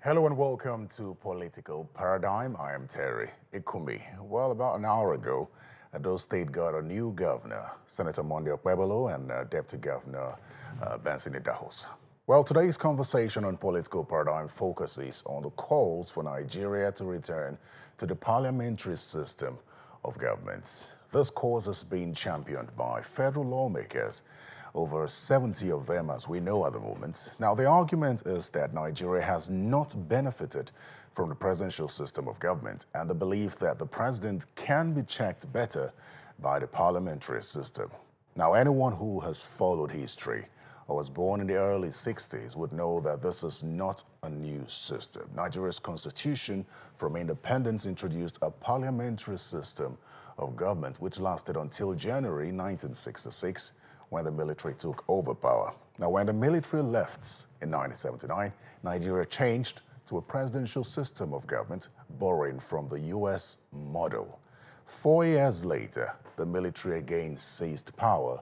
Hello and welcome to Political Paradigm. I am Terry Ikumi. Well, about an hour ago, Edo State got a new governor, Senator Monday Okpebholo, and Deputy Governor Benson Idahosa. Well, today's conversation on Political Paradigm focuses on the calls for Nigeria to return to the parliamentary system of government. This cause has been championed by federal lawmakers, over 70 of them, as we know at the moment. Now, the argument is that Nigeria has not benefited from the presidential system of government and the belief that the president can be checked better by the parliamentary system. Now, anyone who has followed history or was born in the early 60s would know that this is not a new system. Nigeria's constitution from independence introduced a parliamentary system of government which lasted until January 1966, when the military took over power. Now, when the military left in 1979, Nigeria changed to a presidential system of government, borrowing from the US model. 4 years later, the military again seized power,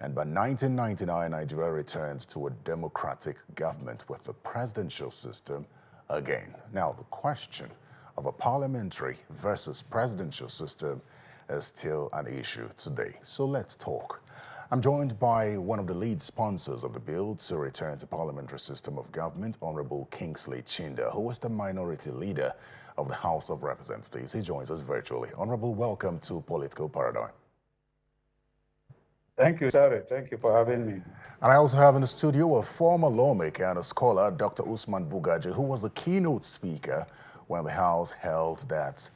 and by 1999, Nigeria returned to a democratic government with the presidential system again. Now, the question of a parliamentary versus presidential system is still an issue today. So let's talk. I'm joined by one of the lead sponsors of the bill to return to parliamentary system of government, Honorable Kingsley Chinda, who is the minority leader of the House of Representatives. He joins us virtually. Honorable, welcome to Political Paradigm. Thank you, Sarah. Thank you for having me. And I also have in the studio a former lawmaker and a scholar, Dr. Usman Bugaje, who was the keynote speaker when the House held that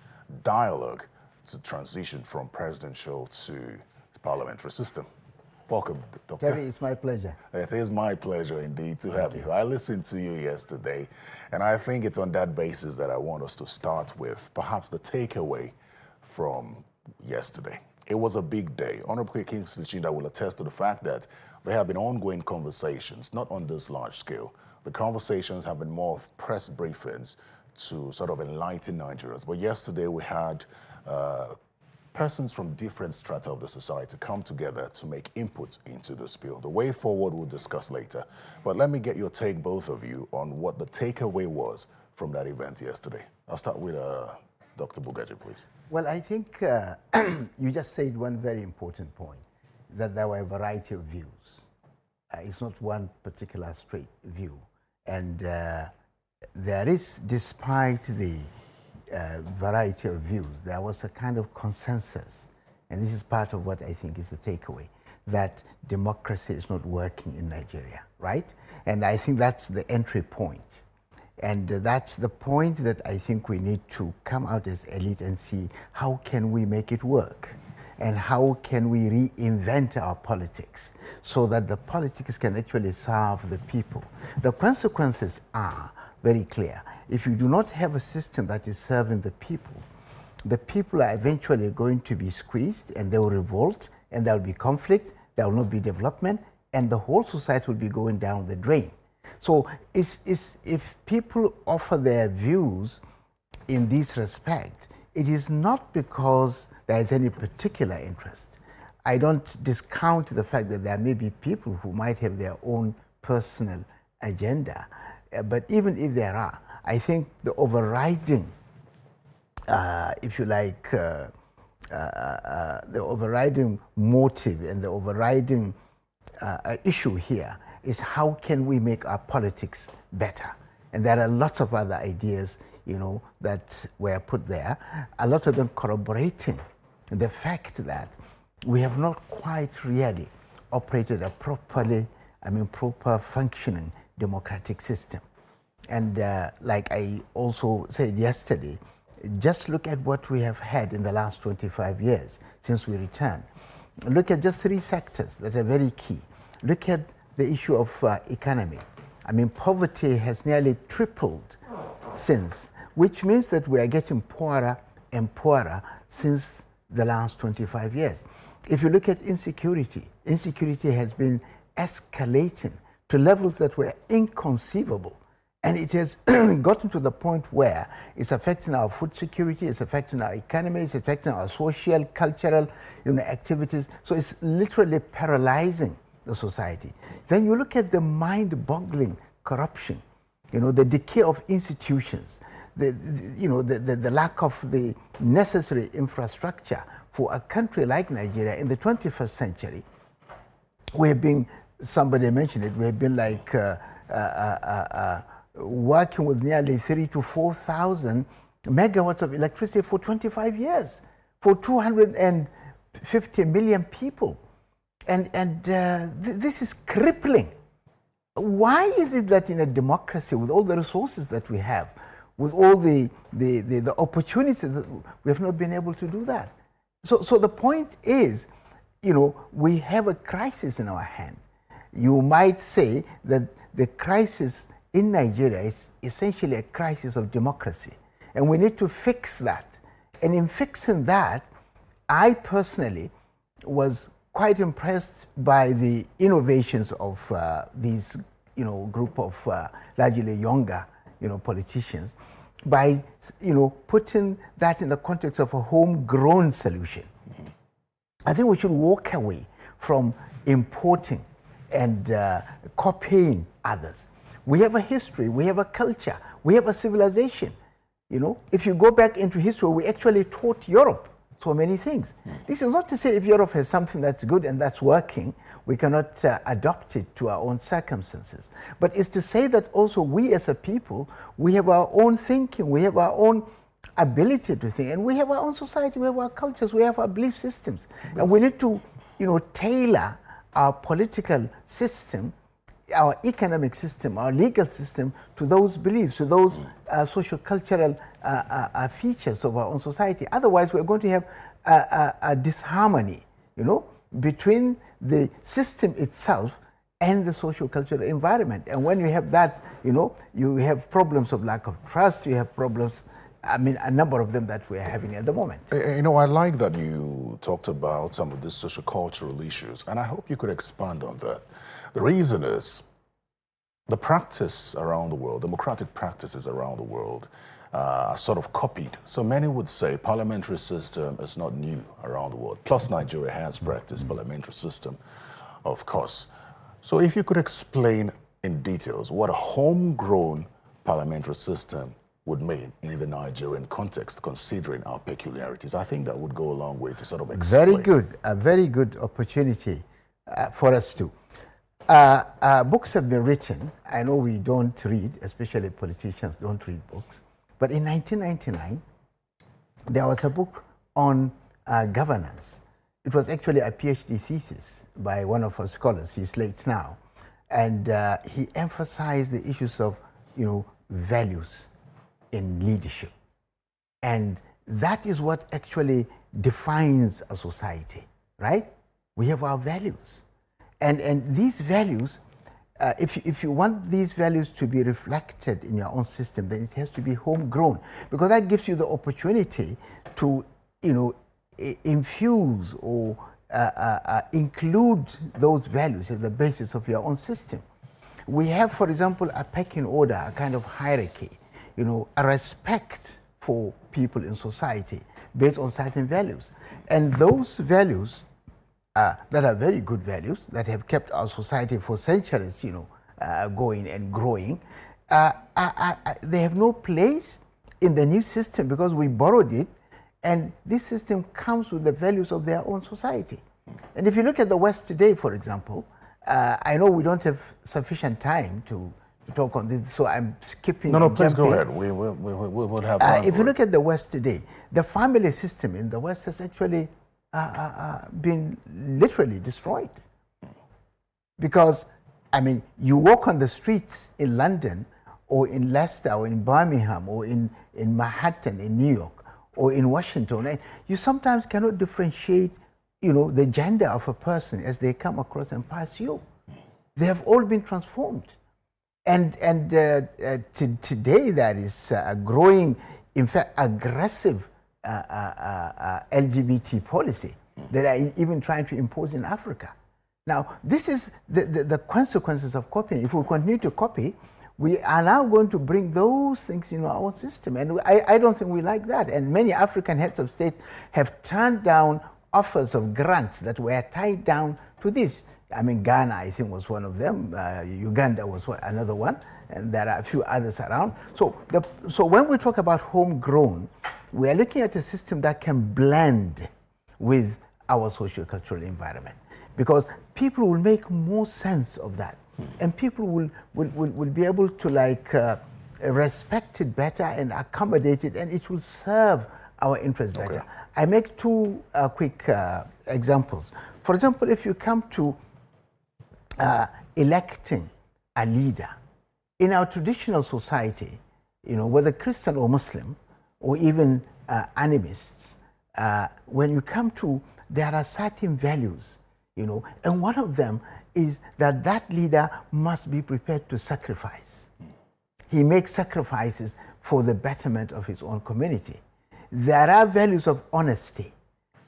dialogue to transition from presidential to the parliamentary system. Welcome, Doctor. Terry, it's my pleasure. It is my pleasure indeed to have you. I listened to you yesterday, and I think it's on that basis that I want us to start with perhaps the takeaway from yesterday. It was a big day. Honorable Kingsley Chinda will attest to the fact that there have been ongoing conversations, not on this large scale. The conversations have been more of press briefings to sort of enlighten Nigerians. But yesterday we had persons from different strata of the society come together to make inputs into this bill. The way forward we'll discuss later. But let me get your take, both of you, on what the takeaway was from that event yesterday. I'll start with Dr. Bugaje, please. Well, I think you just said one very important point, that there were a variety of views. It's not one particular straight view. And there is, despite the variety of views, there was a kind of consensus, and this is part of what I think is the takeaway, that democracy is not working in Nigeria, right? And I think that's the entry point. And that's the point that I think we need to come out as elite and see how can we make it work, and how can we reinvent our politics so that the politics can actually serve the people. The consequences are very clear. If you do not have a system that is serving the people are eventually going to be squeezed, and they will revolt, and there will be conflict, there will not be development, and the whole society will be going down the drain. So if people offer their views in this respect, it is not because there is any particular interest. I don't discount the fact that there may be people who might have their own personal agenda. But even if there are, I think the overriding, if you like, the overriding motive and the overriding issue here is how can we make our politics better? And there are lots of other ideas, you know, that were put there, a lot of them corroborating the fact that we have not quite really operated a proper functioning democratic system. And like I also said yesterday, just look at what we have had in the last 25 years since we returned. Look at just 3 sectors that are very key. Look at the issue of economy. I mean, poverty has nearly tripled since, which means that we are getting poorer and poorer since the last 25 years. If you look at insecurity, insecurity has been escalating to levels that were inconceivable. And it has gotten to the point where it's affecting our food security, it's affecting our economy, it's affecting our social, cultural, activities. So it's literally paralyzing the society. Then you look at the mind-boggling corruption the decay of institutions, the lack of the necessary infrastructure for a country like Nigeria in the 21st century. We have been, somebody mentioned it, we have been like working with nearly 3,000 to 4,000 megawatts of electricity for 25 years, for 250 million people. And this is crippling. Why is it that in a democracy, with all the resources that we have, with all the opportunities, that we have not been able to do that? So the point is, we have a crisis in our hand. You might say that the crisis in Nigeria is essentially a crisis of democracy, and we need to fix that. And in fixing that, I personally was quite impressed by the innovations of these, group of largely younger, politicians, by, putting that in the context of a homegrown solution. Mm-hmm. I think we should walk away from importing and copying others. We have a history, we have a culture, we have a civilization. If you go back into history, we actually taught Europe so many things. This is not to say if Europe has something that's good and that's working, we cannot adopt it to our own circumstances. But it's to say that also we as a people, we have our own thinking, we have our own ability to think, and we have our own society, we have our cultures, we have our belief systems. And we need to, tailor our political system, our economic system, our legal system to those beliefs, to those socio-cultural features of our own society. Otherwise, we're going to have a disharmony, between the system itself and the socio-cultural environment. And when you have that, you have problems of lack of trust, you have problems, a number of them that we're having at the moment. I like that you talked about some of the socio-cultural issues, and I hope you could expand on that. The reason is the practice around the world, democratic practices around the world, are sort of copied. So many would say parliamentary system is not new around the world. Plus Nigeria has practiced parliamentary system, of course. So if you could explain in details what a homegrown parliamentary system would mean in the Nigerian context, considering our peculiarities, I think that would go a long way to sort of explain. Very good, a very good opportunity for us to. Books have been written. I know we don't read, especially politicians don't read books. But in 1999, there was a book on governance. It was actually a PhD thesis by one of our scholars. He's late now. And he emphasized the issues of, values in leadership. And that is what actually defines a society, right? We have our values. And these values, if you want these values to be reflected in your own system, then it has to be homegrown, because that gives you the opportunity to, infuse or include those values as the basis of your own system. We have, for example, a pecking order, a kind of hierarchy, a respect for people in society based on certain values. And those values that are very good values that have kept our society for centuries, going and growing, they have no place in the new system because we borrowed it, and this system comes with the values of their own society. And if you look at the West today, for example, I know we don't have sufficient time to talk on this, so I'm skipping. No, please go ahead. We'll have time. If you look at the West today, the family system in the West has actually been literally destroyed. Because, you walk on the streets in London or in Leicester or in Birmingham or in Manhattan, in New York or in Washington, and you sometimes cannot differentiate, the gender of a person as they come across and pass you. They have all been transformed. And today there is a growing, in fact, aggressive LGBT policy that are even trying to impose in Africa. Now, this is the consequences of copying. If we continue to copy, we are now going to bring those things into our own system. And I don't think we like that. And many African heads of state have turned down offers of grants that were tied down to this. I mean, Ghana, I think, was one of them. Uganda was another one, and there are a few others around. So, so when we talk about homegrown, we are looking at a system that can blend with our socio-cultural environment, because people will make more sense of that, and people will be able to like respect it better and accommodate it, and it will serve our interests better. Okay. I make two quick examples. For example, if you come to electing a leader in our traditional society, you know, whether Christian or Muslim or even animists, when you come to, there are certain values, you know, and one of them is that that leader must be prepared to sacrifice. He makes sacrifices for the betterment of his own community. There are values of honesty.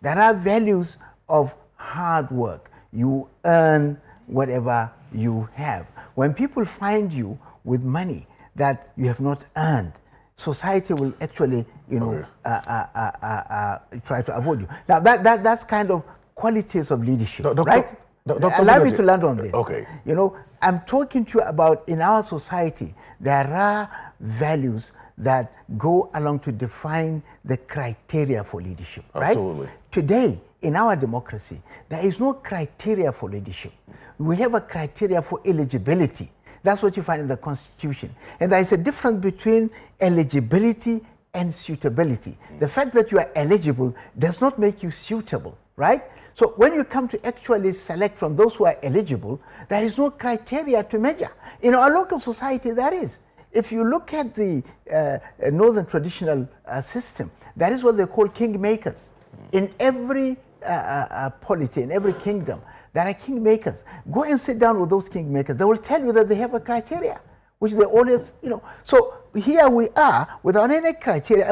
There are values of hard work. You earn whatever you have. When people find you with money that you have not earned, society will actually, you know, try to avoid you. Now, that's kind of qualities of leadership, right? Allow me to land on this. Okay. You know, I'm talking to you about, in our society, there are values that go along to define the criteria for leadership, right? Absolutely. Today, in our democracy, there is no criteria for leadership. We have a criteria for eligibility. That's what you find in the Constitution. And there is a difference between eligibility and suitability. The fact that you are eligible does not make you suitable, right? So when you come to actually select from those who are eligible, there is no criteria to measure. In our local society, there is. If you look at the northern traditional system, that is what they call kingmakers. In every polity, in every kingdom, there are kingmakers. Go and sit down with those kingmakers. They will tell you that they have a criteria, which they always, you know. So here we are without any criteria.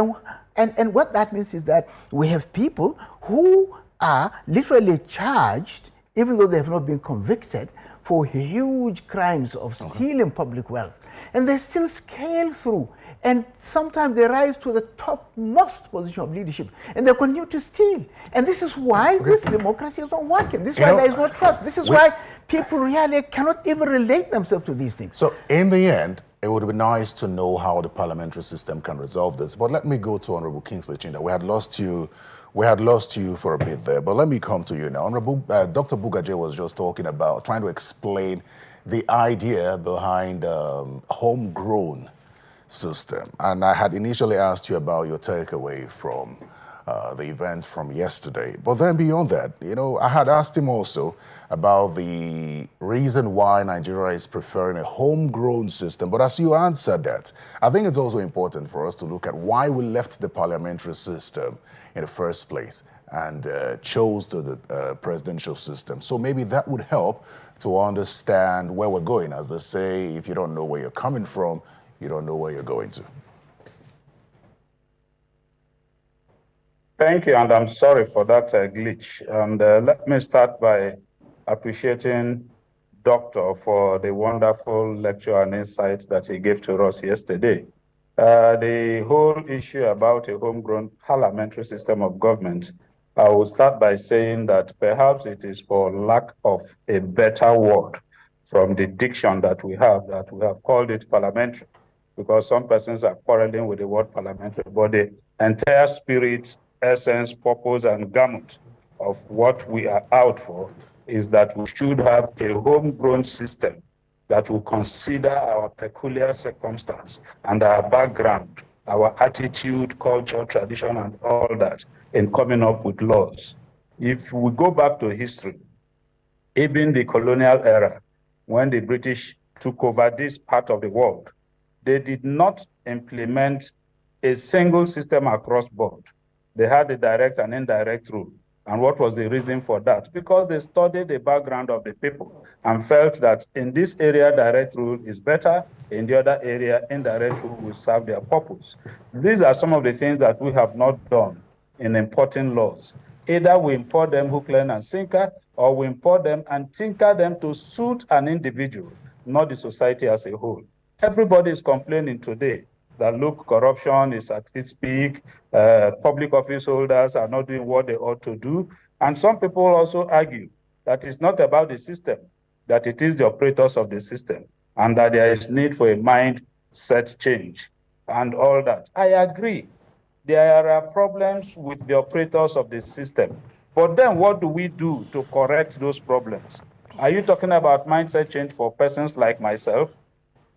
And what that means is that we have people who are literally charged, even though they have not been convicted, for huge crimes of stealing public wealth. And they still scale through. And sometimes they rise to the topmost position of leadership. And they continue to steal. And this is why this democracy is not working. This is why there is no trust. This is why people really cannot even relate themselves to these things. So in the end, it would be nice to know how the parliamentary system can resolve this. But let me go to Honorable Kingsley Chinda. We had lost you for a bit there, but let me come to you now. Honorable Dr. Bugaje was just talking about trying to explain the idea behind homegrown system. And I had initially asked you about your takeaway from the event from yesterday. But then beyond that, you know, I had asked him also about the reason why Nigeria is preferring a homegrown system. But as you answered that, I think it's also important for us to look at why we left the parliamentary system in the first place and chose the presidential system. So maybe that would help to understand where we're going. As they say, if you don't know where you're coming from, you don't know where you're going to. Thank you, and I'm sorry for that glitch. And let me start by appreciating Doctor for the wonderful lecture and insight that he gave to us yesterday. The whole issue about a homegrown parliamentary system of government, I will start by saying that perhaps it is for lack of a better word from the diction that we have called it parliamentary, because some persons are quarreling with the word parliamentary, but the entire spirit, essence, purpose, and gamut of what we are out for is that we should have a homegrown system that will consider our peculiar circumstance and our background, our attitude, culture, tradition, and all that in coming up with laws. If we go back to history, even the colonial era, when the British took over this part of the world, they did not implement a single system across board. They had a direct and indirect rule. And what was the reason for that? Because they studied the background of the people and felt that in this area, direct rule is better. In the other area, indirect rule will serve their purpose. These are some of the things that we have not done in importing laws. Either we import them hook, line, and sinker, or we import them and tinker them to suit an individual, not the society as a whole. Everybody is complaining today that, look, corruption is at its peak, public office holders are not doing what they ought to do. And some people also argue that it's not about the system, that it is the operators of the system, and that there is need for a mindset change and all that. I agree. There are problems with the operators of the system. But then what do we do to correct those problems? Are you talking about mindset change for persons like myself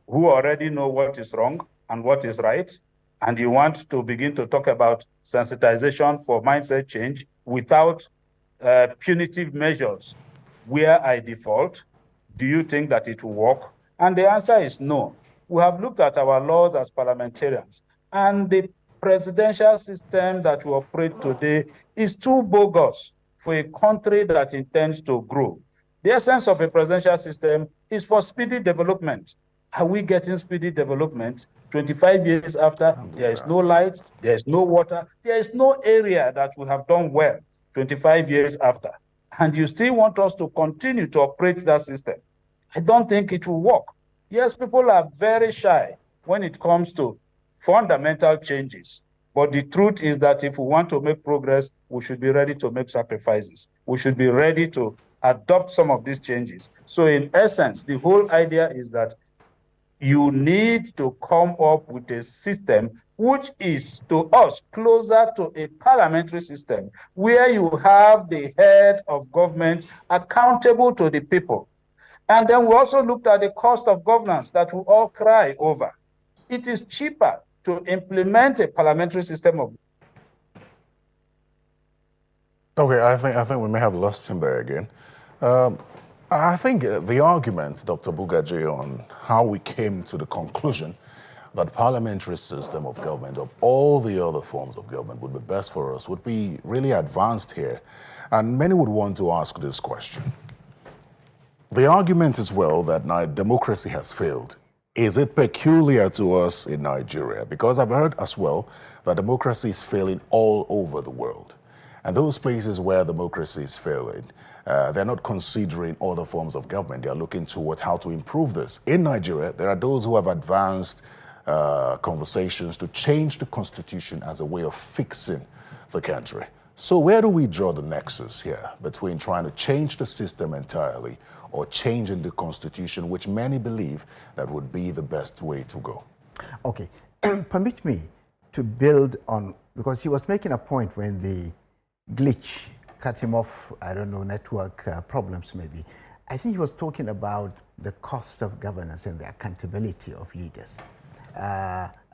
who already know what is wrong and what is right? And you want to begin to talk about sensitization for mindset change without punitive measures where I default? Do you think that it will work? And the answer is no. We have looked at our laws as parliamentarians, and the presidential system that we operate today is too bogus for a country that intends to grow. The essence of a presidential system is for speedy development. Are we getting speedy development 25 years after? There is no light, there is no water, there is no area that we have done well 25 years after. And you still want us to continue to operate that system. I don't think it will work. Yes, people are very shy when it comes to fundamental changes. But the truth is that if we want to make progress, we should be ready to make sacrifices. We should be ready to adopt some of these changes. So in essence, the whole idea is that you need to come up with a system which is, to us, closer to a parliamentary system, where you have the head of government accountable to the people. And then we also looked at the cost of governance that we all cry over. It is cheaper to implement a parliamentary system of. Okay, I think we may have lost him there again. I think the argument, Dr. Bugaje, on how we came to the conclusion that parliamentary system of government of all the other forms of government would be best for us would be really advanced here. And many would want to ask this question. The argument is, well, that democracy has failed. Is it peculiar to us in Nigeria? Because I've heard as well that democracy is failing all over the world. And those places where democracy is failing, they're not considering other forms of government. They're looking towards how to improve this. In Nigeria, there are those who have advanced conversations to change the constitution as a way of fixing the country. So where do we draw the nexus here between trying to change the system entirely or changing the constitution, which many believe that would be the best way to go? Okay, permit me to build on, because he was making a point when the glitch cut him off, I don't know, network problems maybe. I think he was talking about the cost of governance and the accountability of leaders.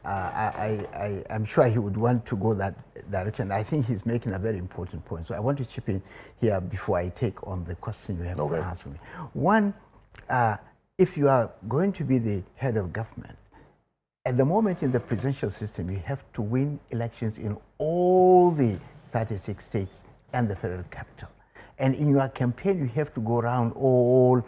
I'm sure he would want to go that direction. I think he's making a very important point. So I want to chip in here before I take on the question you have to ask me. One, if you are going to be the head of government, at the moment in the presidential system, you have to win elections in all the 36 states and the federal capital. And in your campaign, you have to go around all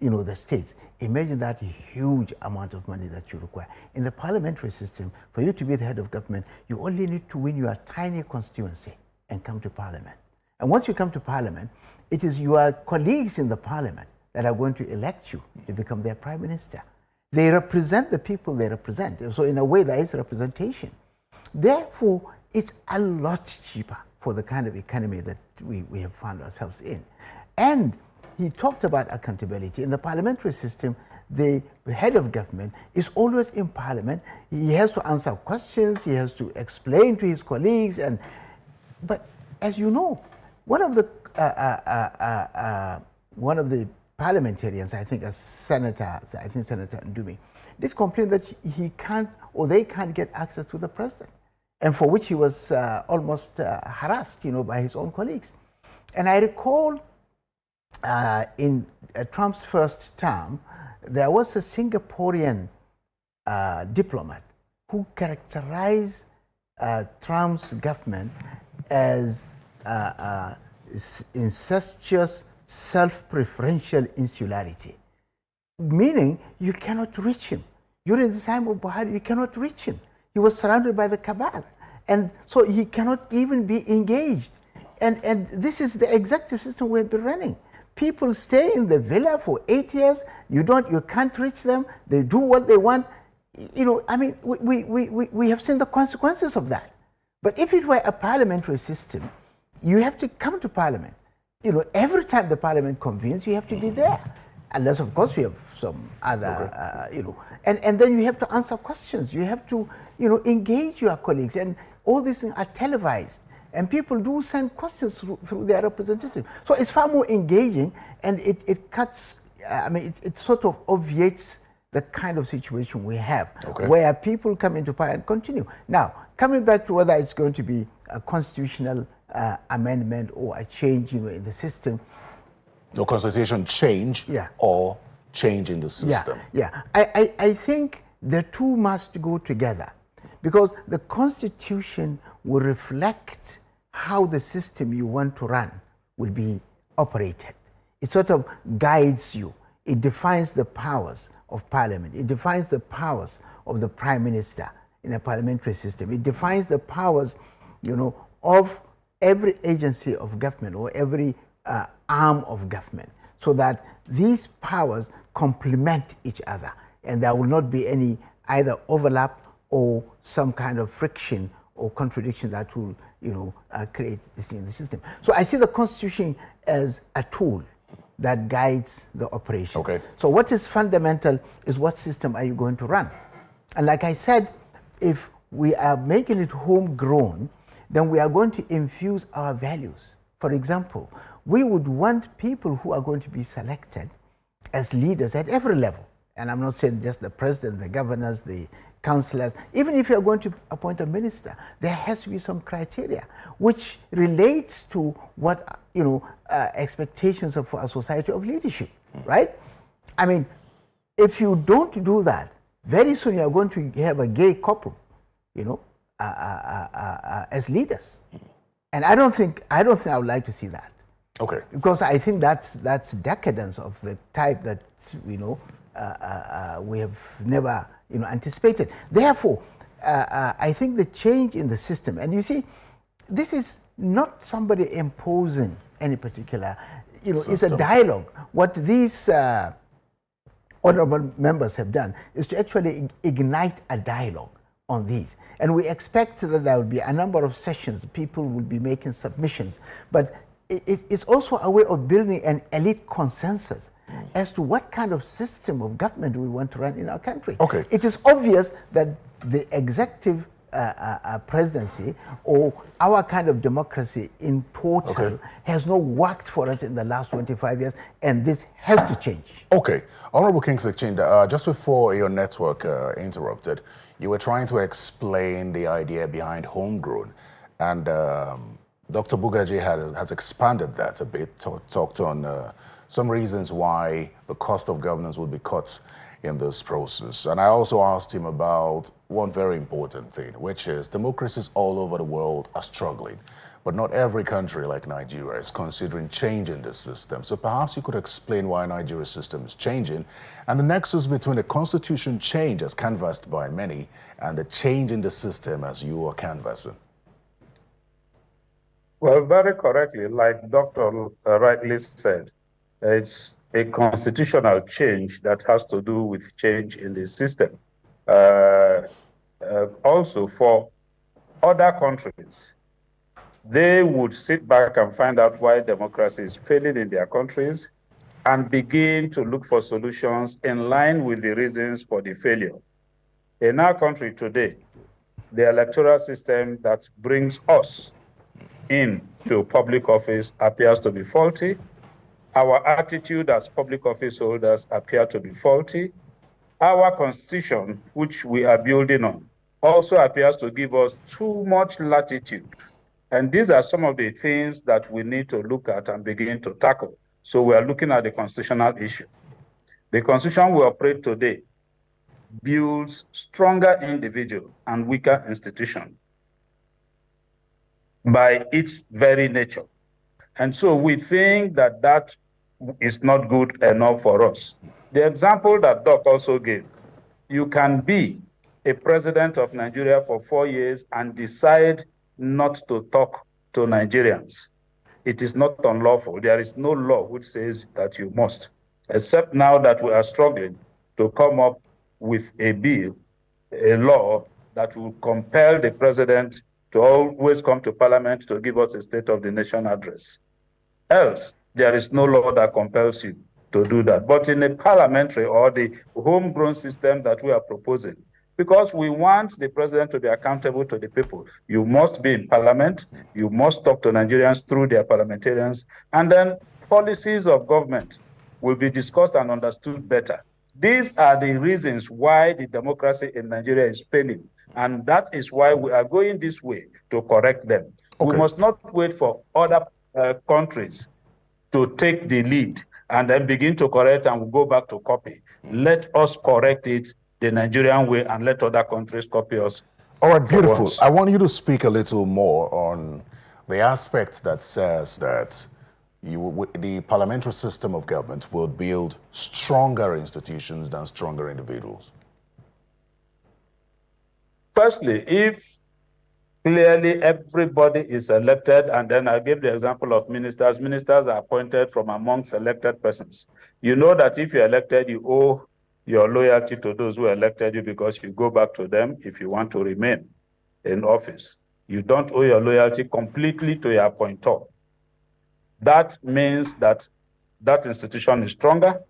the states. Imagine that huge amount of money that you require. In the parliamentary system, for you to be the head of government, you only need to win your tiny constituency and come to parliament. And once you come to parliament, it is your colleagues in the parliament that are going to elect you to become their prime minister. They represent the people they represent. So in a way, there is representation. Therefore, it's a lot cheaper for the kind of economy that we have found ourselves in. And he talked about accountability. In the parliamentary system, the head of government is always in parliament. He has to answer questions, he has to explain to his colleagues. But as you know, one of the parliamentarians, I think Senator Ndumi, did complain that he can't, or they can't get access to the president, and for which he was almost harassed, by his own colleagues. And I recall in Trump's first term, there was a Singaporean diplomat who characterized Trump's government as incestuous, self-preferential insularity, meaning you cannot reach him. During the time of Buhari, you cannot reach him. He was surrounded by the cabal, and so he cannot even be engaged. And this is the executive system we've been running. People stay in the villa for 8 years. You can't reach them. They do what they want. We have seen the consequences of that. But if it were a parliamentary system, you have to come to parliament. every time the parliament convenes, you have to be there. Unless, of course, we have some other, and then you have to answer questions. You have to, engage your colleagues, and all these things are televised. And people do send questions through their representatives. So it's far more engaging, and it cuts, it sort of obviates the kind of situation we have, where people come into power and continue. Now, coming back to whether it's going to be a constitutional amendment or a change, in the system. No constitution change or change in the system. I think the two must go together, because the constitution will reflect how the system you want to run will be operated. It sort of guides you. It defines the powers of parliament. It defines the powers of the prime minister in a parliamentary system. It defines the powers, of every agency of government or every arm of government, so that these powers complement each other, and there will not be any either overlap or some kind of friction or contradiction that will, create this in the system. So I see the Constitution as a tool that guides the operation. So what is fundamental is what system are you going to run? And like I said, if we are making it homegrown, then we are going to infuse our values. For example, we would want people who are going to be selected as leaders at every level. And I'm not saying just the president, the governors, the councillors. Even if you're going to appoint a minister, there has to be some criteria which relates to what, expectations of a society of leadership, right? I mean, if you don't do that, very soon you're going to have a gay couple, as leaders. And I don't think I would like to see that. Because I think that's decadence of the type that we have never anticipated. Therefore, I think the change in the system, and you see, this is not somebody imposing any particular, it's a dialogue. What these honorable members have done is to actually ignite a dialogue on these. And we expect that there will be a number of sessions, people will be making submissions, but it's also a way of building an elite consensus as to what kind of system of government we want to run in our country. It is obvious that the executive presidency or our kind of democracy in total has not worked for us in the last 25 years, and this has to change. Honorable Kingsley Chinda, just before your network interrupted, you were trying to explain the idea behind homegrown, and Dr. Bugaje has expanded that a bit, talked on some reasons why the cost of governance would be cut in this process. And I also asked him about one very important thing, which is democracies all over the world are struggling, but not every country like Nigeria is considering changing the system. So perhaps you could explain why Nigeria's system is changing and the nexus between the constitution change as canvassed by many and the change in the system as you are canvassing. Well, very correctly, like Dr. rightly said, it's a constitutional change that has to do with change in the system. Also, for other countries, they would sit back and find out why democracy is failing in their countries and begin to look for solutions in line with the reasons for the failure. In our country today, the electoral system that brings us into public office appears to be faulty. Our attitude as public office holders appear to be faulty. Our constitution, which we are building on, also appears to give us too much latitude. And these are some of the things that we need to look at and begin to tackle. So we are looking at the constitutional issue. The constitution we operate today builds stronger individual and weaker institution by its very nature. And so we think that that is not good enough for us. The example that Doc also gave, you can be a president of Nigeria for 4 years and decide not to talk to Nigerians. It is not unlawful. There is no law which says that you must, except now that we are struggling to come up with a bill, a law that will compel the president to always come to Parliament to give us a State of the Nation address. Else, there is no law that compels you to do that. But in a parliamentary or the homegrown system that we are proposing, because we want the president to be accountable to the people, you must be in parliament, you must talk to Nigerians through their parliamentarians, and then policies of government will be discussed and understood better. These are the reasons why the democracy in Nigeria is failing. And that is why we are going this way to correct them. Okay. We must not wait for other countries to take the lead and then begin to correct and we'll go back to copy. Let us correct it the Nigerian way and let other countries copy us. All right, beautiful. I want you to speak a little more on the aspect that says that the parliamentary system of government will build stronger institutions than stronger individuals. Firstly, if clearly everybody is elected, and then I give the example of ministers. Ministers are appointed from amongst elected persons. You know that if you're elected, you owe your loyalty to those who elected you because you go back to them if you want to remain in office. You don't owe your loyalty completely to your appointer. That means that that institution is stronger,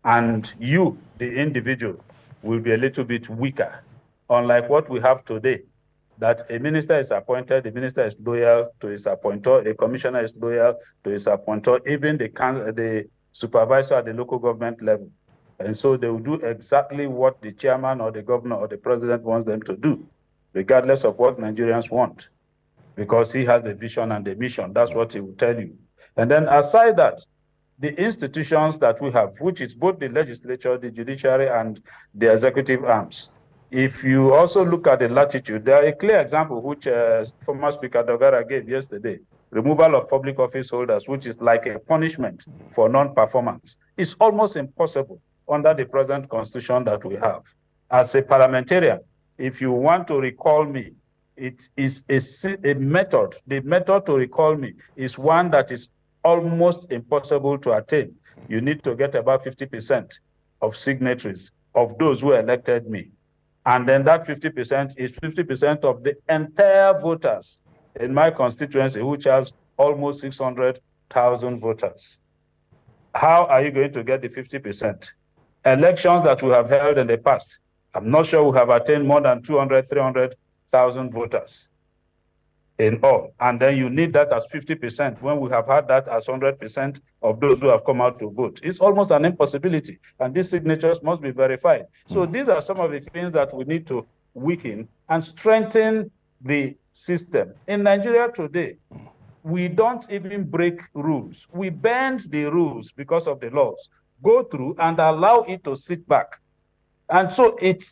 and you, the individual, will be a little bit weaker, unlike what we have today, that a minister is appointed, the minister is loyal to his appointer, a commissioner is loyal to his appointer, even the supervisor at the local government level. And so they will do exactly what the chairman or the governor or the president wants them to do, regardless of what Nigerians want, because he has a vision and a mission. That's what he will tell you. And then aside that, the institutions that we have, which is both the legislature, the judiciary, and the executive arms, if you also look at the latitude, there are a clear example which former Speaker Dogara gave yesterday, removal of public office holders, which is like a punishment for non-performance. It's almost impossible under the present constitution that we have. As a parliamentarian, if you want to recall me, it is a method. The method to recall me is one that is almost impossible to attain. You need to get about 50% of signatories of those who elected me. And then that 50% is 50% of the entire voters in my constituency, which has almost 600,000 voters. How are you going to get the 50%? Elections that we have held in the past, I'm not sure we have attained more than 200, 300,000 voters in all. And then you need that as 50% when we have had that as 100% of those who have come out to vote. It's almost an impossibility. And these signatures must be verified. So these are some of the things that we need to weaken and strengthen the system. In Nigeria today, we don't even break rules. We bend the rules because of the laws, go through and allow it to sit back. And so it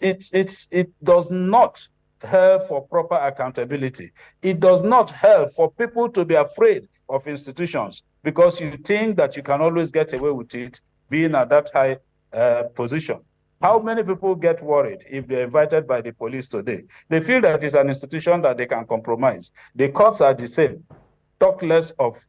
does not help for proper accountability. It does not help for people to be afraid of institutions because you think that you can always get away with it being at that high position. How many people get worried if they're invited by the police today? They feel that it's an institution that they can compromise. The courts are the same. Talk less of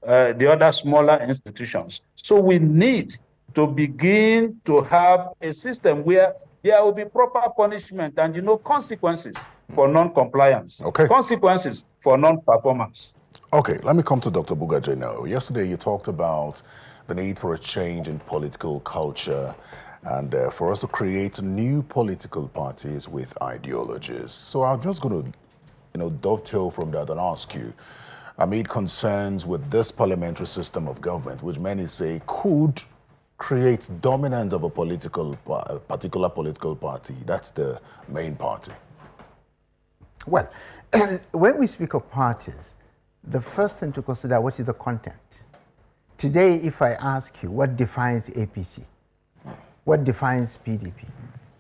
the other smaller institutions. So we need to begin to have a system where there will be proper punishment and, consequences for non-compliance, consequences for non-performance. Okay, let me come to Dr. Bugaje now. Yesterday you talked about the need for a change in political culture and for us to create new political parties with ideologies. So I'm just going to, dovetail from that and ask you, amid concerns with this parliamentary system of government, which many say could create dominance of a particular political party. That's the main party. Well, when we speak of parties, the first thing to consider, what is the content? Today, if I ask you what defines APC, what defines PDP,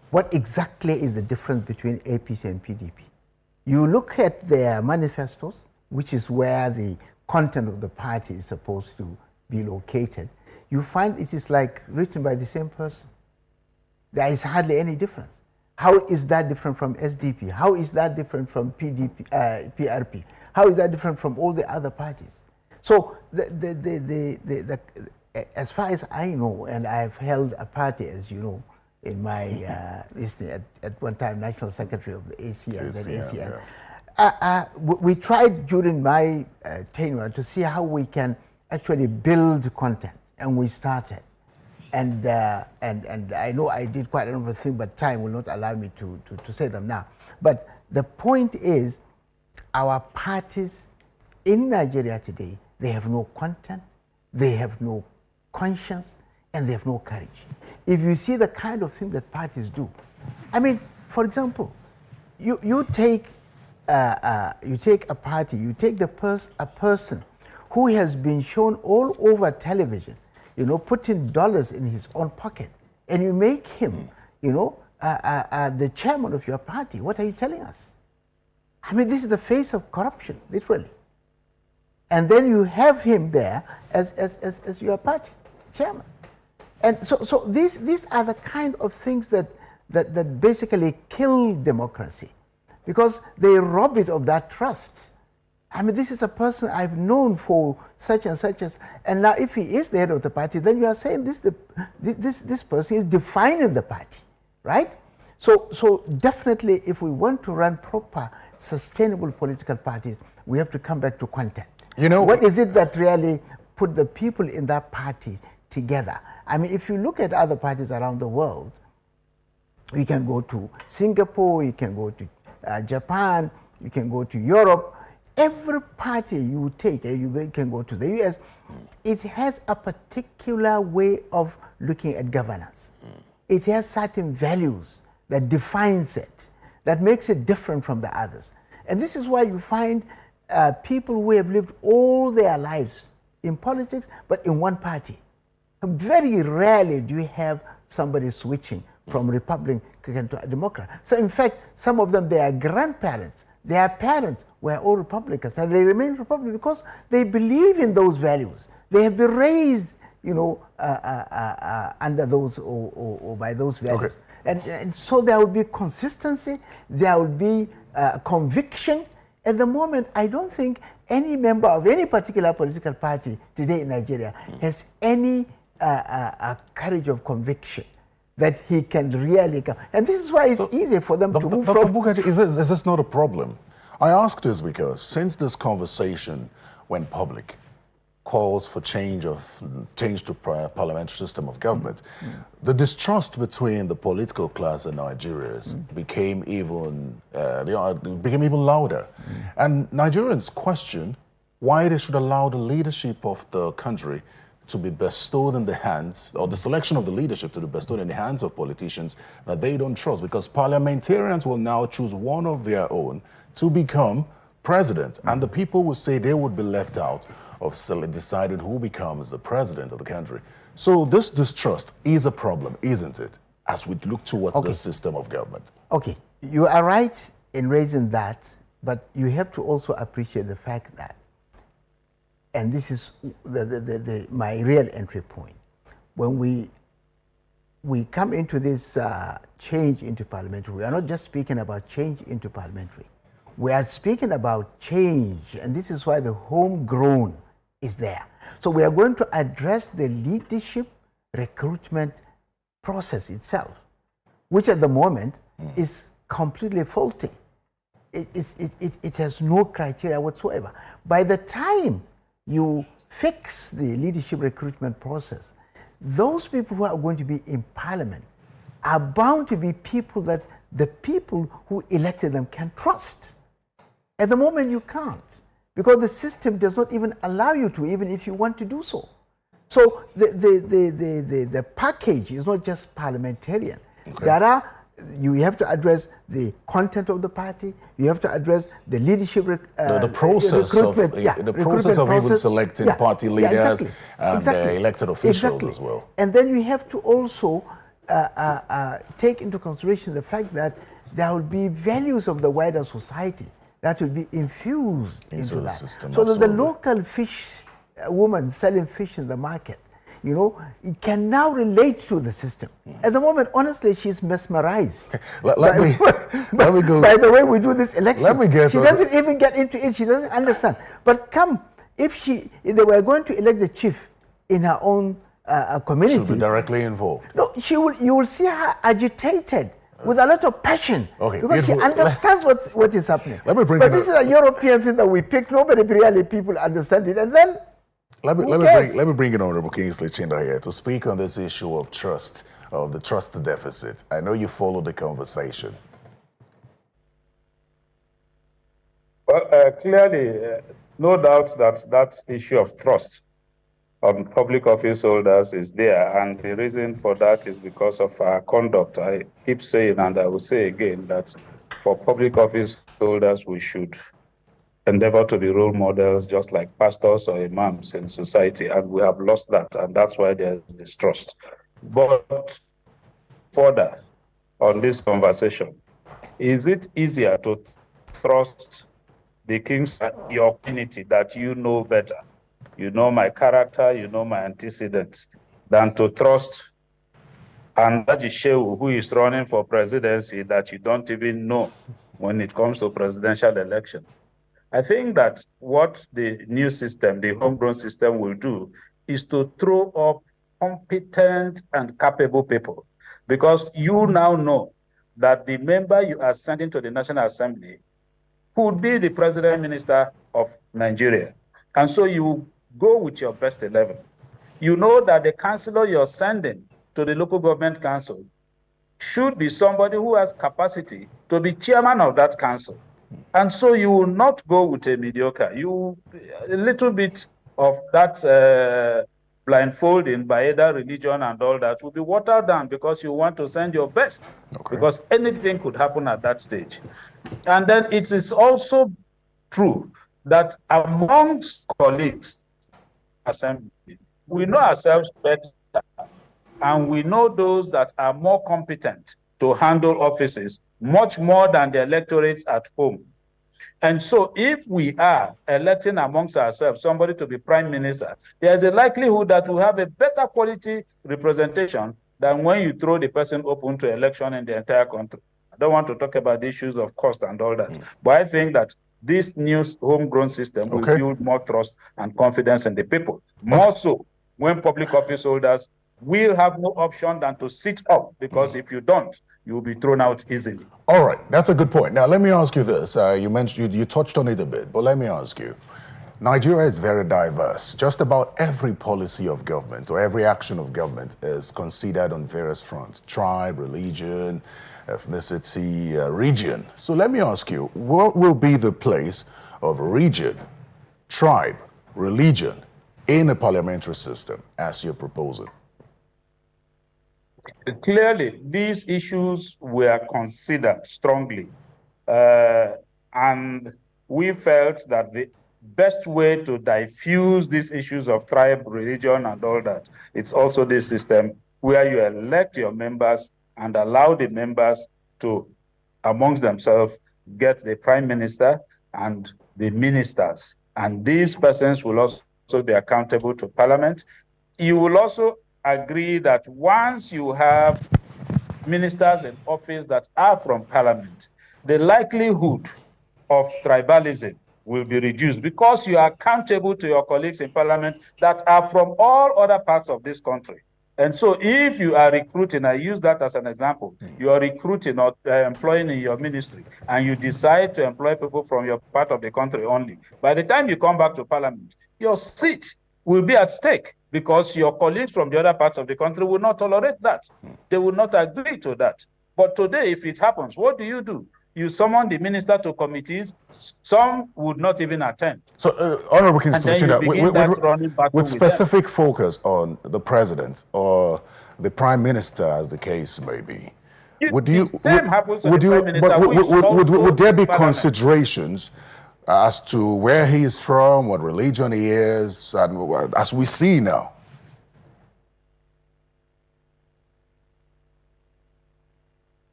what exactly is the difference between APC and PDP? You look at their manifestos, which is where the content of the party is supposed to be located, you find it is like written by the same person. There is hardly any difference. How is that different from SDP? How is that different from PRP? How is that different from all the other parties? So as far as I know, and I've held a party, as you know, in my at one time National Secretary of the ACN, then ACN. We tried during my tenure to see how we can actually build content, and we started. And I know I did quite a number of things, but time will not allow me to say them now. But the point is, our parties in Nigeria today, they have no content, they have no conscience, and they have no courage. If you see the kind of thing that parties do, I mean, for example, you take a party, you take a person who has been shown all over television, you know, putting dollars in his own pocket, and you make him, you know, the chairman of your party. What are you telling us? I mean, this is the face of corruption, literally. And then you have him there as your party chairman. And so these are the kind of things that basically kill democracy, because they rob it of that trust. I mean, this is a person I've known for such and such as, and now if he is the head of the party, then you are saying this person is defining the party, right? So definitely, if we want to run proper, sustainable political parties, we have to come back to content. You know, what is it that really put the people in that party together? I mean, if you look at other parties around the world, you can go to Singapore, you can go to Japan, you can go to Europe. Every party you take, you can go to the US, it has a particular way of looking at governance. It has certain values that defines it, that makes it different from the others. And this is why you find people who have lived all their lives in politics, but in one party. Very rarely do you have somebody switching from Republican to a Democrat. So in fact, some of them, their grandparents, their parents were all Republicans, and they remain Republicans because they believe in those values. They have been raised, you know, under those or by those values. Okay. And so there will be consistency, there will be conviction. At the moment, I don't think any member of any particular political party today in Nigeria has any courage of conviction that he can really come. And this is why it's easy for them to move from. Bugaje, is this not a problem? I ask this because since this conversation went public, calls for change to parliamentary system of government, the distrust between the political class and Nigerians became even louder. And Nigerians question why they should allow the leadership of the country to be bestowed in the hands, or the selection of the leadership to be bestowed in the hands of politicians that they don't trust, because parliamentarians will now choose one of their own to become president, and the people will say they would be left out of deciding who becomes the president of the country. So this distrust is a problem, isn't it, as we look towards the system of government? Okay, you are right in raising that, but you have to also appreciate the fact that, and this is my real entry point, when we come into this change into parliamentary, we are not just speaking about change into parliamentary. We are speaking about change, and this is why the homegrown is there. So we are going to address the leadership recruitment process itself, which at the moment is completely faulty. It has no criteria whatsoever. By the time you fix the leadership recruitment process, those people who are going to be in parliament are bound to be people that the people who elected them can trust. At the moment, you can't, because the system does not even allow you to, even if you want to do so. So the package is not just parliamentarian. Okay. You have to address the content of the party. You have to address the leadership the process of even selecting party leaders and elected officials as well. And then you have to also take into consideration the fact that there will be values of the wider society that will be infused into that. System, so that the local fish woman selling fish in the market, you know, it can now relate to the system. At the moment, honestly, she's mesmerized. Let me go. By the way we do this election, she doesn't even get into it. She doesn't understand. But if they were going to elect the chief in her own community, she'll be directly involved. No, you will see her agitated with a lot of passion, because she understands what is happening. But this is a European thing that we pick. Nobody really people understand it, and then Let me bring in Honorable Kingsley Chinda here to speak on this issue of trust, of the trust deficit. I know you followed the conversation. Well, clearly, no doubt that issue of trust on public office holders is there, and the reason for that is because of our conduct. I keep saying, and I will say again, that for public office holders, we should endeavor to be role models, just like pastors or imams in society, and we have lost that, and that's why there's distrust. But further on this conversation, is it easier to trust the kings and your community that you know better? You know my character, you know my antecedents, than to trust Andaji Shehu, who is running for presidency, that you don't even know when it comes to presidential election. I think that what the new system, the homegrown system, will do is to throw up competent and capable people, because you now know that the member you are sending to the National Assembly could be the President Minister of Nigeria. And so you go with your best 11. You know that the councillor you're sending to the local government council should be somebody who has capacity to be chairman of that council. And so you will not go with a mediocre. A little bit of that blindfolding by either religion and all that will be watered down, because you want to send your best. Okay. Because anything could happen at that stage. And then it is also true that amongst colleagues, assembly, we know ourselves better, and we know those that are more competent to handle offices much more than the electorates at home. And so if we are electing amongst ourselves somebody to be prime minister, there's a likelihood that we'll have a better quality representation than when you throw the person open to election in the entire country. I don't want to talk about the issues of cost and all that, but I think that this new homegrown system will build more trust and confidence in the people. More so when public office holders will have no option than to sit up, because if you don't, you'll be thrown out easily. All right, that's a good point. Now, let me ask you this. You mentioned, you touched on it a bit, but let me ask you. Nigeria is very diverse. Just about every policy of government or every action of government is considered on various fronts: tribe, religion, ethnicity, region. So let me ask you, what will be the place of region, tribe, religion in a parliamentary system as you're proposing? Clearly, these issues were considered strongly, and we felt that the best way to diffuse these issues of tribe, religion, and all that, it's also this system where you elect your members and allow the members to, amongst themselves, get the prime minister and the ministers. And these persons will also be accountable to Parliament. You will also agree that once you have ministers in office that are from Parliament, the likelihood of tribalism will be reduced, because you are accountable to your colleagues in Parliament that are from all other parts of this country. And so if you are recruiting, I use that as an example, you are recruiting or employing in your ministry, and you decide to employ people from your part of the country only, by the time you come back to Parliament, your seat will be at stake, because your colleagues from the other parts of the country will not tolerate that. They will not agree to that. But today, if it happens, what do? You summon the minister to committees. Some would not even attend. So, Honorable Kingsley Chinda, with specific focus on the president or the prime minister, as the case may be, would there be considerations as to where he is from, what religion he is, and as we see now?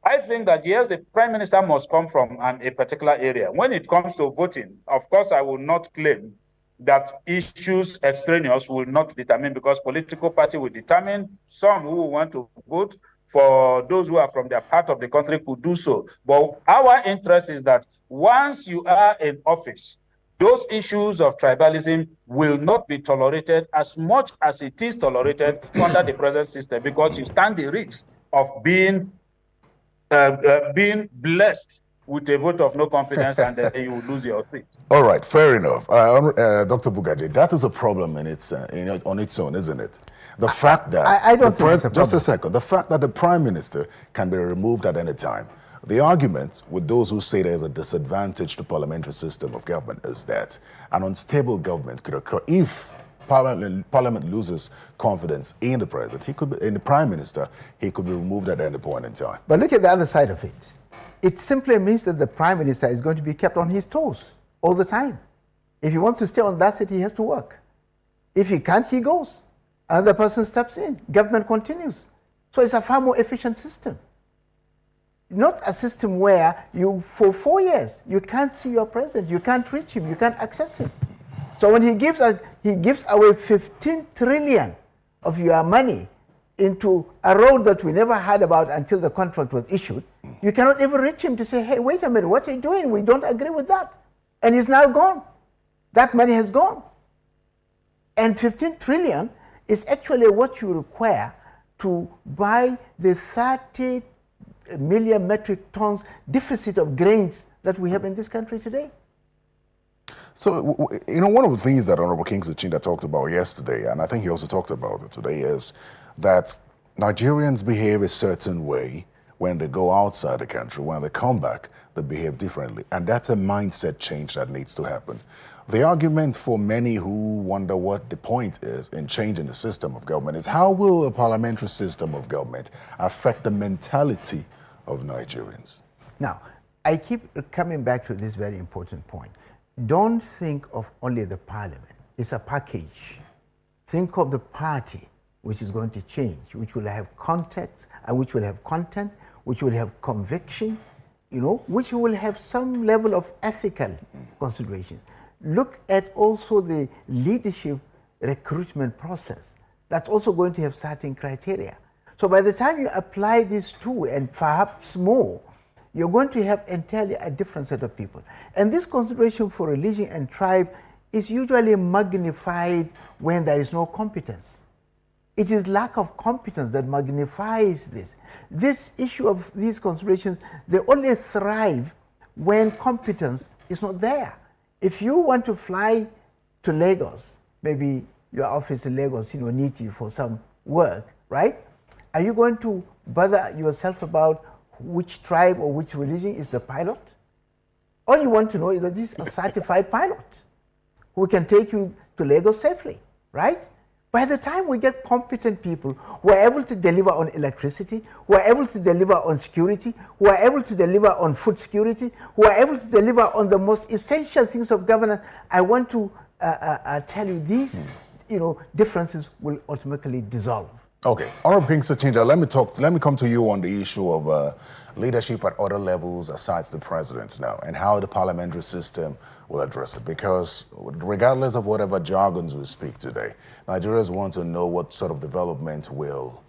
I think that, yes, the prime minister must come from a particular area. When it comes to voting, of course, I will not claim that issues extraneous will not determine, because political party will determine. Some who want to vote for those who are from their part of the country could do so. But our interest is that once you are in office, those issues of tribalism will not be tolerated as much as it is tolerated under the present system, because you stand the risk of being blessed with a vote of no confidence, and then you lose your seat. All right, fair enough. Dr. Bugaje, that is a problem on its own, isn't it? The fact that I don't think it's a problem. Just a second. The fact that the Prime Minister can be removed at any time. The argument with those who say there is a disadvantage to parliamentary system of government is that an unstable government could occur if Parliament loses confidence in the President. He could be, in the Prime Minister, he could be removed at any point in time. But look at the other side of it. It simply means that the Prime Minister is going to be kept on his toes all the time. If he wants to stay on that seat, he has to work. If he can't, he goes. Another person steps in. Government continues. So it's a far more efficient system. Not a system where you, for 4 years, you can't see your president, you can't reach him, you can't access him. So when he gives away 15 trillion of your money into a road that we never heard about until the contract was issued, you cannot even reach him to say, hey, wait a minute, what are you doing? We don't agree with that. And he's now gone. That money has gone. And 15 trillion is actually what you require to buy the 30 million metric tons deficit of grains that we have in this country today. So, one of the things that Honorable Kingsley Chinda talked about yesterday, and I think he also talked about it today, is that Nigerians behave a certain way when they go outside the country. When they come back, they behave differently. And that's a mindset change that needs to happen. The argument for many who wonder what the point is in changing the system of government is how will a parliamentary system of government affect the mentality of Nigerians? Now, I keep coming back to this very important point. Don't think of only the parliament. It's a package. Think of the party, which is going to change, which will have context, and which will have content, which will have conviction, which will have some level of ethical consideration. Look at also the leadership recruitment process. That's also going to have certain criteria. So by the time you apply these two and perhaps more, you're going to have entirely a different set of people. And this consideration for religion and tribe is usually magnified when there is no competence. It is lack of competence that magnifies this. This issue of these considerations, they only thrive when competence is not there. If you want to fly to Lagos, maybe your office in Lagos, needs you for some work, right? Are you going to bother yourself about which tribe or which religion is the pilot? All you want to know is that this is a certified pilot who can take you to Lagos safely, right? By the time we get competent people who are able to deliver on electricity, who are able to deliver on security, who are able to deliver on food security, who are able to deliver on the most essential things of governance, I want to tell you these differences will ultimately dissolve. Okay, Honorable Kingsley Chinda, let me come to you on the issue of leadership at other levels aside the president now, and how the parliamentary system will address it. Because regardless of whatever jargons we speak today, Nigerians want to know what sort of development will,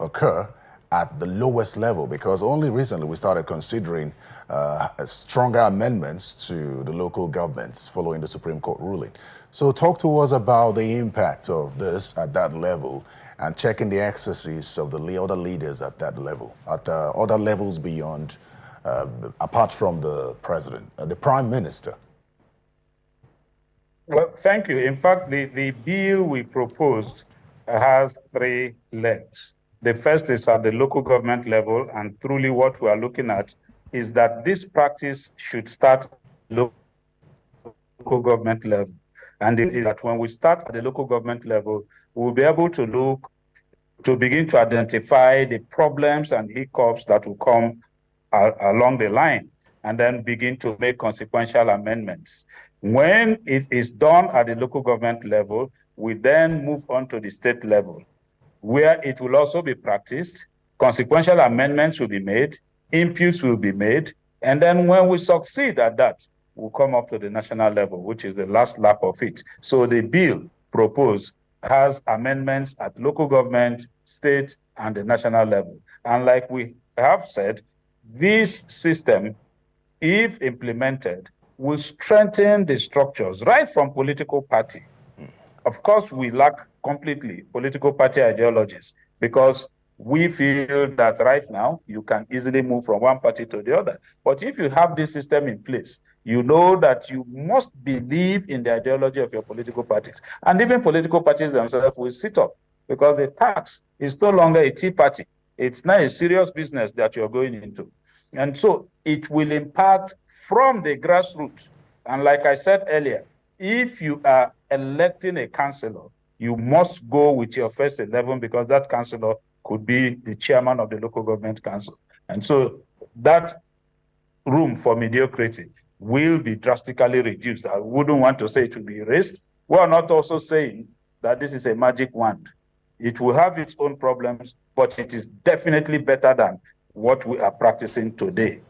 occur at the lowest level. Because only recently we started considering stronger amendments to the local governments following the Supreme Court ruling. So talk to us about the impact of this at that level, and checking the exercise of the other leaders at that level, at other levels beyond, apart from the president, the prime minister. Well, thank you. In fact, the bill we proposed has 3 legs. The first is at the local government level, and truly what we are looking at is that this practice should start at the local government level. And it is that when we start at the local government level, we'll be able to begin to identify the problems and hiccups that will come along the line, and then begin to make consequential amendments. When it is done at the local government level, we then move on to the state level, where it will also be practiced. Consequential amendments will be made, inputs will be made, and then when we succeed at that, we'll come up to the national level, which is the last lap of it. So the bill proposed has amendments at local government, state, and the national level. And like we have said, this system, if implemented, will strengthen the structures right from political party. Of course, we lack completely political party ideologies, because we feel that right now you can easily move from one party to the other. But if you have this system in place, you know that you must believe in the ideology of your political parties. And even political parties themselves will sit up, because the tax is no longer a tea party. It's now a serious business that you're going into. And so it will impact from the grassroots. And like I said earlier, if you are electing a councillor, you must go with your first 11, because that councillor could be the chairman of the local government council. And so that room for mediocrity will be drastically reduced. I wouldn't want to say it will be erased. We are not also saying that this is a magic wand. It will have its own problems, but it is definitely better than what we are practicing today.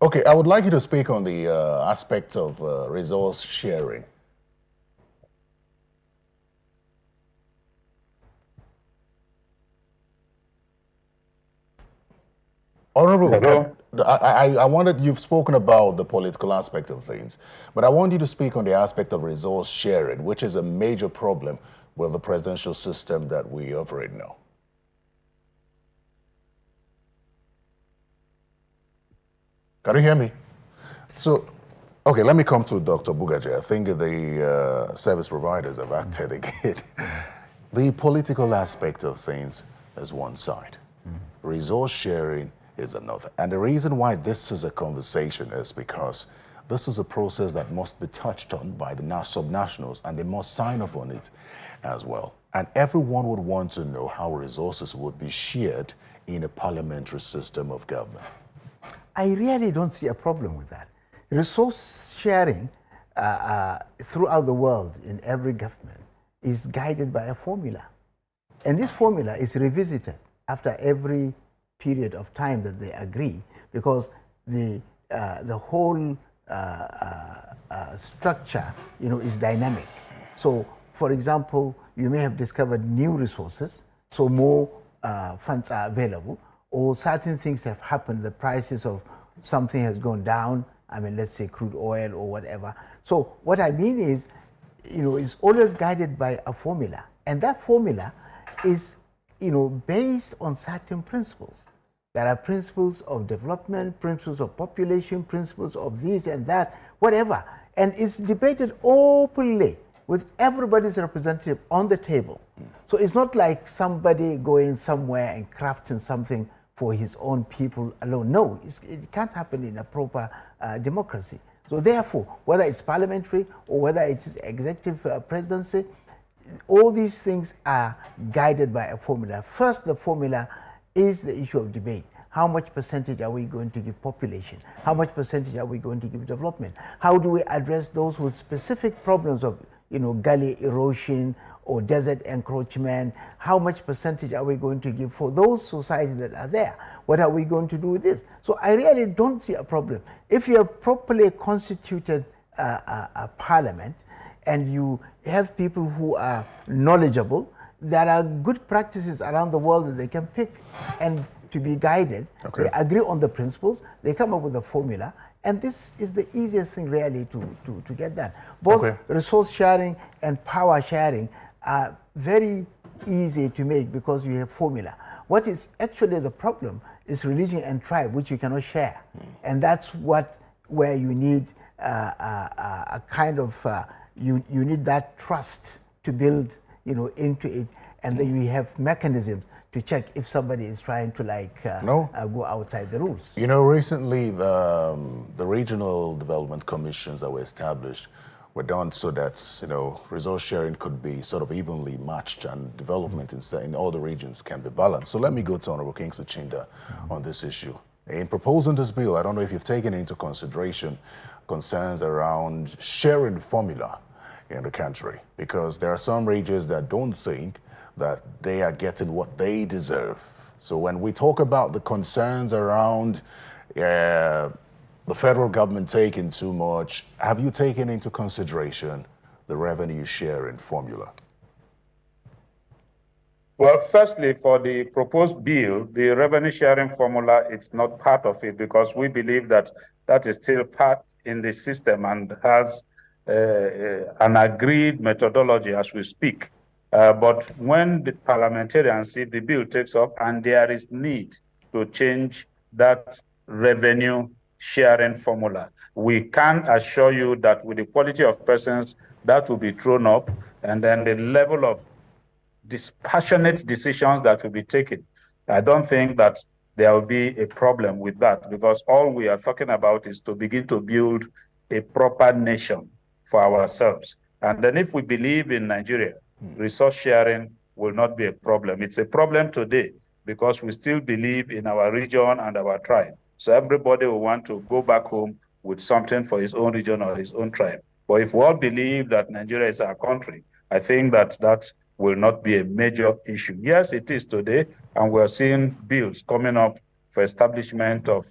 Okay, I would like you to speak on the aspect of resource sharing. Honorable, I wanted, you've spoken about the political aspect of things, but I want you to speak on the aspect of resource sharing, which is a major problem with the presidential system that we operate now. Can you hear me? So, okay, let me come to Dr. Bugaje. I think the service providers have acted again. The political aspect of things is one side. Resource sharing is another. And the reason why this is a conversation is because this is a process that must be touched on by the subnationals, and they must sign off on it as well. And everyone would want to know how resources would be shared in a parliamentary system of government. I really don't see a problem with that. Resource sharing throughout the world in every government is guided by a formula. And this formula is revisited after every period of time that they agree, because the whole structure, is dynamic. So, for example, you may have discovered new resources, so more funds are available, or certain things have happened, the prices of something has gone down, I mean, let's say crude oil or whatever. So what I mean is, it's always guided by a formula, and that formula is, based on certain principles. There are principles of development, principles of population, principles of this and that, whatever. And it's debated openly with everybody's representative on the table. So it's not like somebody going somewhere and crafting something for his own people alone. No, it can't happen in a proper democracy. So therefore, whether it's parliamentary or whether it's executive presidency, all these things are guided by a formula. First, the formula is the issue of debate. How much percentage are we going to give population? How much percentage are we going to give development? How do we address those with specific problems of, gully erosion or desert encroachment? How much percentage are we going to give for those societies that are there? What are we going to do with this? So I really don't see a problem. If you have properly constituted a parliament and you have people who are knowledgeable, there are good practices around the world that they can pick and to be guided. Okay. They agree on the principles, they come up with a formula, and this is the easiest thing really to get done. Both resource sharing and power sharing are very easy to make because you have formula. What is actually the problem is religion and tribe, which you cannot share. And that's where you need a kind of, you need that trust to build into it, and then you have mechanisms to check if somebody is trying to go outside the rules. Recently the regional development commissions that were established were done so that resource sharing could be sort of evenly matched and development in all the regions can be balanced. So let me go to Honorable Kingsley Chinda on this issue. In proposing this bill, I don't know if you've taken into consideration concerns around sharing formula in the country, because there are some regions that don't think that they are getting what they deserve. So when we talk about the concerns around the federal government taking too much, have you taken into consideration the revenue sharing formula? Well, firstly, for the proposed bill, the revenue sharing formula, it's not part of it, because we believe that that is still part in the system and has an agreed methodology as we speak. But when the parliamentarians see the bill takes up and there is need to change that revenue sharing formula, we can assure you that with the quality of persons that will be thrown up and then the level of dispassionate decisions that will be taken, I don't think that there will be a problem with that, because all we are talking about is to begin to build a proper nation for ourselves. And then if we believe in Nigeria, resource sharing will not be a problem. It's a problem today because we still believe in our region and our tribe. So everybody will want to go back home with something for his own region or his own tribe. But if we all believe that Nigeria is our country, I think that that will not be a major issue. Yes, it is today, and we're seeing bills coming up for establishment of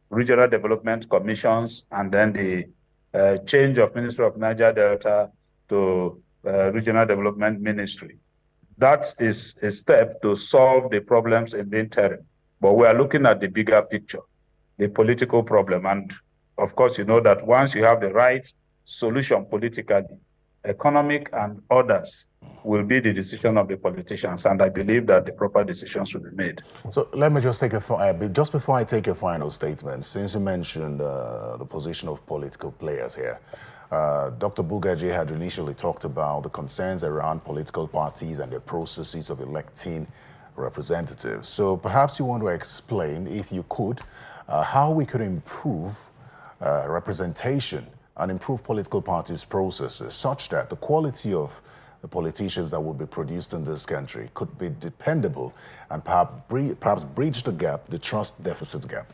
regional development commissions, and then the change of Ministry of Niger Delta to Regional Development Ministry. That is a step to solve the problems in the interim. But we are looking at the bigger picture, the political problem. And of course, you know that once you have the right solution politically, economic and others will be the decision of the politicians, and I believe that the proper decisions will be made. So let me just take just before I take a final statement, since you mentioned the position of political players here, Dr. Bugaje had initially talked about the concerns around political parties and the processes of electing representatives. So perhaps you want to explain, if you could, how we could improve representation and improve political parties' processes such that the quality of the politicians that will be produced in this country could be dependable and perhaps bridge the gap, the trust deficit gap.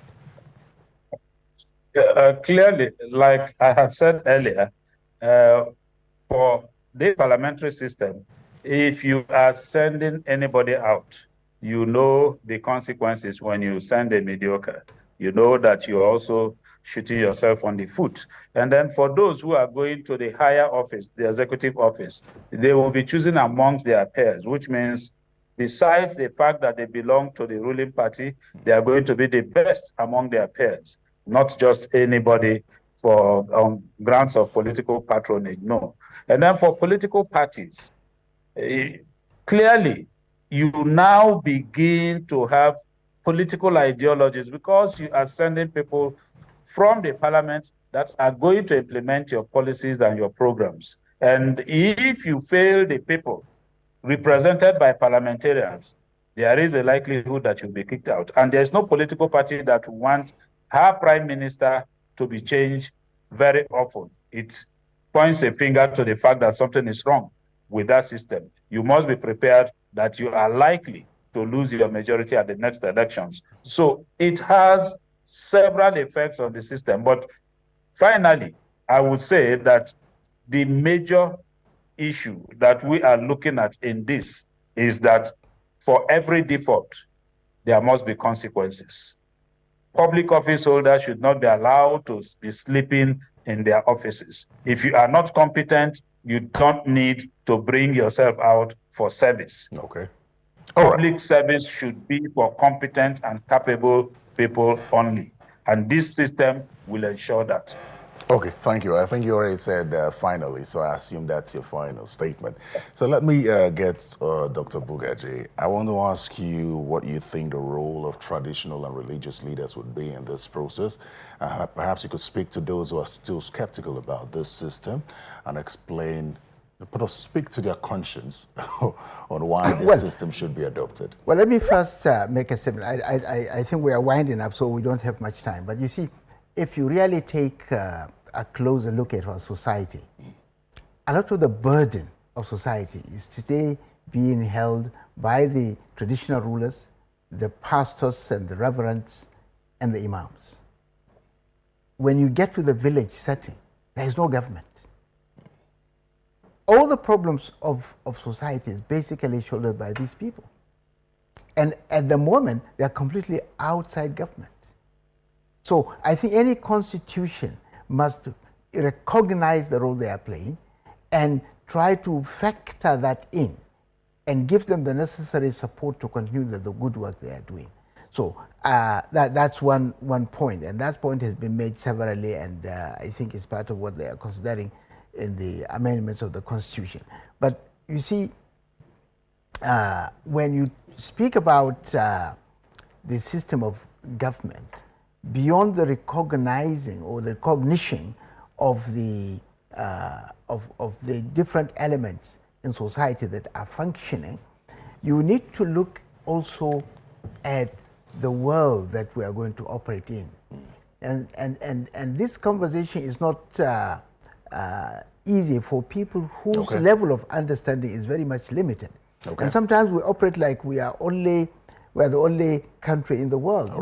Clearly, like I had said earlier, for the parliamentary system, if you are sending anybody out, you know the consequences when you send a mediocre. You know that you're also shooting yourself on the foot. And then for those who are going to the higher office, the executive office, they will be choosing amongst their peers, which means besides the fact that they belong to the ruling party, they are going to be the best among their peers, not just anybody for grounds of political patronage, no. And then for political parties, clearly, you now begin to have political ideologies because you are sending people from the parliament that are going to implement your policies and your programs. And if you fail the people represented by parliamentarians, there is a likelihood that you'll be kicked out. And there's no political party that want her prime minister to be changed very often. It points a finger to the fact that something is wrong with that system. You must be prepared that you are likely to lose your majority at the next elections. So it has several effects on the system. But finally, I would say that the major issue that we are looking at in this is that for every default, there must be consequences. Public office holders should not be allowed to be sleeping in their offices. If you are not competent, you don't need to bring yourself out for service. Okay. Public service should be for competent and capable people only. And this system will ensure that. Okay, thank you. I think you already said finally, so I assume that's your final statement. So let me get Dr. Bugaje. I want to ask you what you think the role of traditional and religious leaders would be in this process. Perhaps you could speak to those who are still skeptical about this system and explain, speak to their conscience on why this system should be adopted. Well, let me first make a statement. I think we are winding up, so we don't have much time. But you see, if you really take a closer look at our society, a lot of the burden of society is today being held by the traditional rulers, the pastors and the reverends, and the imams. When you get to the village setting, there is no government. All the problems of society is basically shouldered by these people. And at the moment, they are completely outside government. So I think any constitution must recognize the role they are playing and try to factor that in and give them the necessary support to continue the good work they are doing. So that's one point, and that point has been made severally, and I think it's part of what they are considering in the amendments of the Constitution. But you see, when you speak about the system of government, beyond the recognizing or the recognition of the different elements in society that are functioning, you need to look also at the world that we are going to operate in. And this conversation is not easy for people whose level of understanding is very much limited. And sometimes we operate like we are the only country in the world.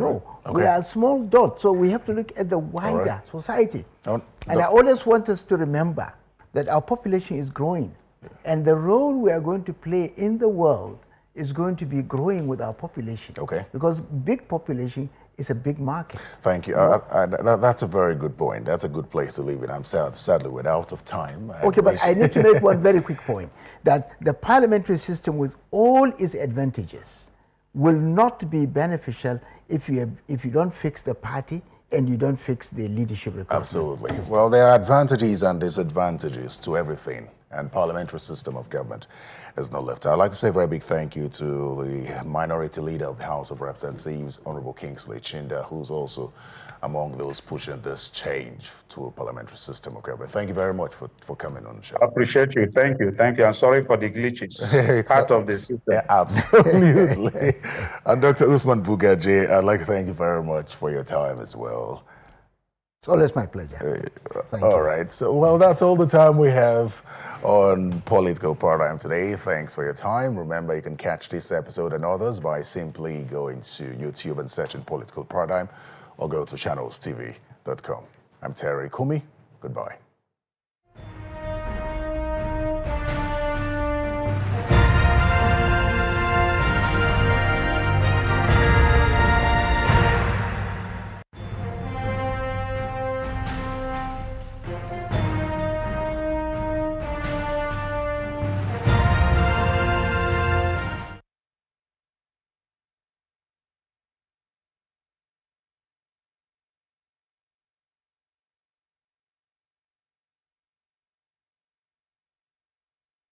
We are a small dot, so we have to look at the wider society. And I always want us to remember that our population is growing, and the role we are going to play in the world is going to be growing with our population. Because big population is a big market. Thank you. That's a very good point. That's a good place to leave it. I'm sadly we're out of time. But I need to make one very quick point, that the parliamentary system with all its advantages will not be beneficial if you don't fix the party and you don't fix the leadership recruitment. Absolutely. Well, there are advantages and disadvantages to everything, and parliamentary system of government is not left. I'd like to say a very big thank you to the Minority Leader of the House of Representatives, Honorable Kingsley Chinda, who's also among those pushing this change to a parliamentary system of government. Thank you very much for coming on the show. I appreciate you. Thank you. Thank you. I'm sorry for the glitches. It's part of the system. Yeah, absolutely. And Dr. Usman Bugaje, I'd like to thank you very much for your time as well. It's always my pleasure. All right. So, well, that's all the time we have on Political Paradigm today. Thanks for your time. Remember, you can catch this episode and others by simply going to YouTube and searching Political Paradigm, or go to channelstv.com. I'm Terry Kumi. Goodbye.